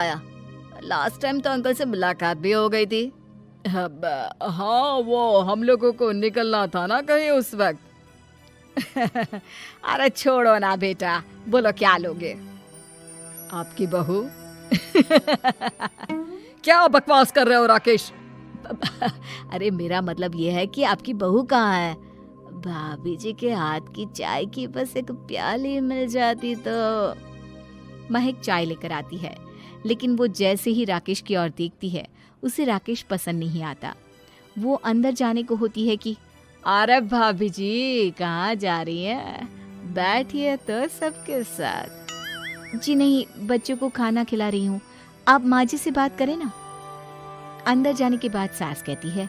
आया। Last time तो uncle से मुलाकात भी हो गई थी। हाँ, वो हम लोगों को निकलना था ना कहीं उस वक्त। अरे छोड़ो ना बेटा, बोलो क्या लोगे? आपकी बहू। क्या बकवास कर रहे हो राकेश? अरे मेरा मतलब ये है कि आपकी बहू कहाँ है? भाभी जी के हाथ की चाय की बस एक प्याली मिल जाती तो। महक चाय लेकर आती है, लेकिन वो जैसे ही राकेश की ओर देखती है उसे राकेश पसंद नहीं आता। वो अंदर जाने को होती है कि अरे भाभी जी कहाँ जा रही हैं? बैठिए तो सबके साथ। जी नहीं, बच्चों को खाना खिला रही हूँ, आप माँ जी से बात करें ना। अंदर जाने के बाद सास कहती है,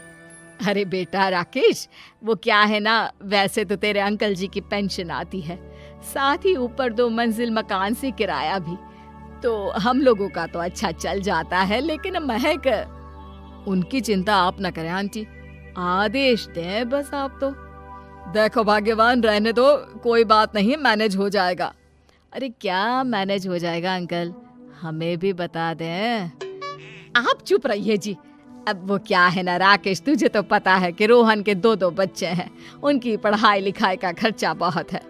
अरे बेटा राकेश, वो क्या है ना, वैसे तो तेरे अंकल जी की पेंशन आती है, साथ ही ऊपर 2 मंजिल मकान से किराया भी, तो हम लोगों का तो अच्छा चल जाता है। लेकिन महक, उनकी चिंता आप न करें आंटी, आदेश दें बस आप तो। देखो भाग्यवान, रहने दो, कोई बात नहीं, मैनेज हो जाएगा। अरे क्या मैनेज हो जाएगा अंकल, हमें भी बता दें। आप चुप रहिए जी। अब वो क्या है ना राकेश, तुझे तो पता है कि रोहन के 2 बच्चे हैं, उनकी पढ़ाई लिखाई का खर्चा बहुत है।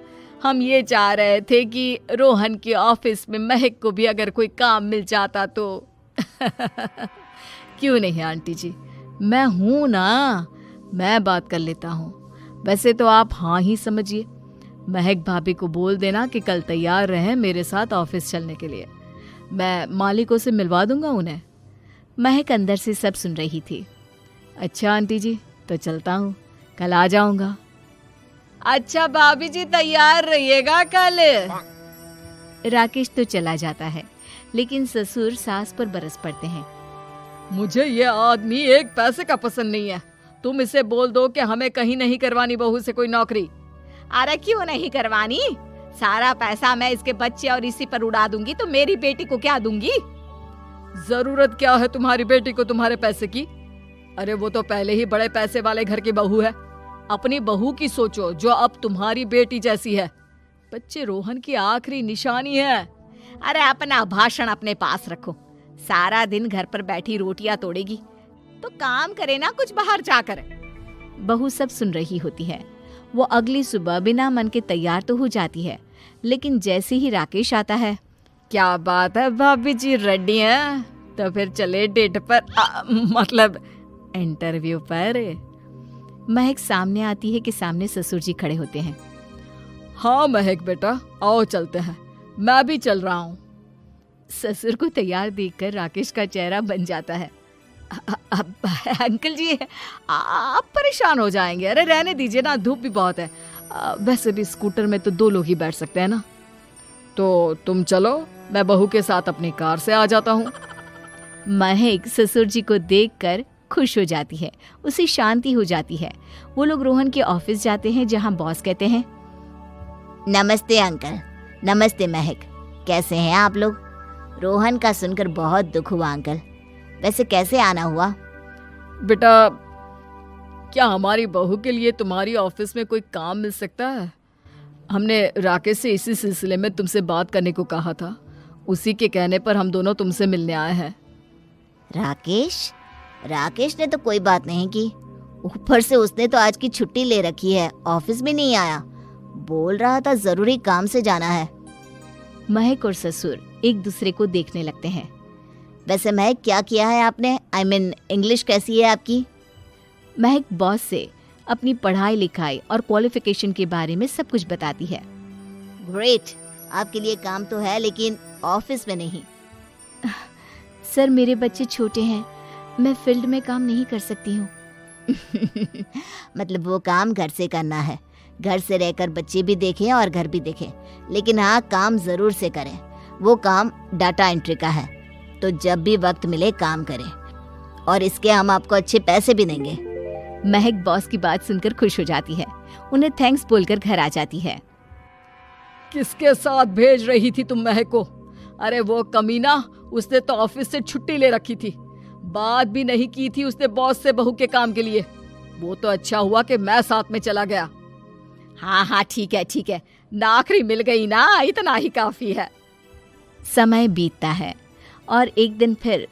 हम ये चाह रहे थे कि रोहन के ऑफिस में महक को भी अगर कोई काम मिल जाता तो। क्यों नहीं आंटी जी, मैं हूं ना, मैं बात कर लेता हूँ। वैसे तो आप हाँ ही समझिए। महक भाभी को बोल देना कि कल तैयार रहें मेरे साथ ऑफिस चलने के लिए, मैं मालिकों से मिलवा दूंगा उन्हें। महक अंदर से सब सुन रही थी। अच्छा आंटी जी, तो चलता हूँ, कल आ जाऊंगा। अच्छा भाभी जी, तैयार रहिएगा कल। राकेश तो चला जाता है, लेकिन ससुर सास पर बरस पड़ते हैं। मुझे ये आदमी एक पैसे का पसंद नहीं है, तुम इसे बोल दो कि हमें कहीं नहीं करवानी बहू से कोई नौकरी। अरे क्यों नहीं करवानी, सारा पैसा मैं इसके बच्चे और इसी पर उड़ा दूंगी, तो मेरी बेटी को क्या दूंगी? जरूरत क्या है तुम्हारी बेटी को तुम्हारे पैसे की? अरे वो तो पहले ही बड़े पैसे वाले घर की बहू है। अपनी बहू की सोचो जो अब तुम्हारी बेटी जैसी है। बच्चे रोहन की आखिरी निशानी है। अरे अपना भाषण अपने पास रखो, सारा दिन घर पर बैठी रोटियां तोड़ेगी, तो काम करे ना कुछ बाहर जाकर। बहू सब सुन रही होती है। वो अगली सुबह बिना मन के तैयार तो हो जाती है, लेकिन जैसे ही राकेश आता है, क्या बात है भाभी जी, रेडी हैं? तो फिर चले डेट पर, मतलब इंटरव्यू पर। महक सामने आती है कि सामने ससुर जी खड़े होते हैं। हाँ महक बेटा, आओ चलते हैं, मैं भी चल रहा हूँ। ससुर को तैयार देखकर राकेश का चेहरा बन जाता है। अंकल जी, आप परेशान हो जाएंगे, अरे रहने दीजिए ना, धूप भी बहुत है। वैसे भी स्कूटर में तो 2 लोग ही बैठ सकते हैं ना। तो तुम चलो, मैं बहू के साथ अपनी कार से आ जाता हूँ। महक ससुर जी को देखकर खुश हो जाती है, उसे शांति हो जाती है। वो लोग रोहन के ऑफिस जाते हैं, जहाँ बॉस कहते हैं, नमस्ते अंकल। नमस्ते महक, कैसे हैं आप लोग? रोहन का सुनकर बहुत दुख हुआ अंकल, वैसे कैसे आना हुआ? बेटा, क्या हमारी बहू के लिए तुम्हारी ऑफिस में कोई काम मिल सकता है? हमने राकेश से इसी सिलसिले में तुमसे बात करने को कहा था, उसी के कहने पर हम दोनों तुमसे मिलने आए हैं। राकेश ने तो कोई बात नहीं की, ऊपर से उसने तो आज की छुट्टी ले रखी है, ऑफिस में नहीं आया, बोल रहा था जरूरी काम से जाना है। महक और ससुर एक दूसरे को देखने लगते हैं। वैसे महक, क्या किया है आपने? I mean, इंग्लिश कैसी है आपकी? महक बॉस से अपनी पढ़ाई लिखाई और क्वालिफिकेशन के बारे में सब कुछ बताती है। ग्रेट, आपके लिए काम तो है, लेकिन ऑफिस में नहीं। सर, मेरे बच्चे छोटे हैं, मैं फील्ड में काम नहीं कर सकती हूँ। मतलब वो काम घर से करना है, घर से रहकर बच्चे भी देखें और घर भी देखें, लेकिन हाँ, काम जरूर से करें। वो काम डाटा एंट्री का है, तो जब भी वक्त मिले काम करें, और इसके हम आपको अच्छे पैसे भी देंगे। महक बॉस की बात सुनकर खुश हो जाती है, उन्हें थैंक्स बोलकर घर आ जाती है। किसके साथ भेज रही थी तुम महक को? अरे वो कमीना, उसने तो ऑफिस से छुट्टी ले रखी थी, बात भी नहीं की थी उसने बॉस से बहू के काम के लिए। वो तो अच्छा हुआ कि मैं साथ में चला गया। हाँ, ठीक है, नौकरी मिल गई ना, इतना ही काफी है। समय बीतता है और एक दिन फिर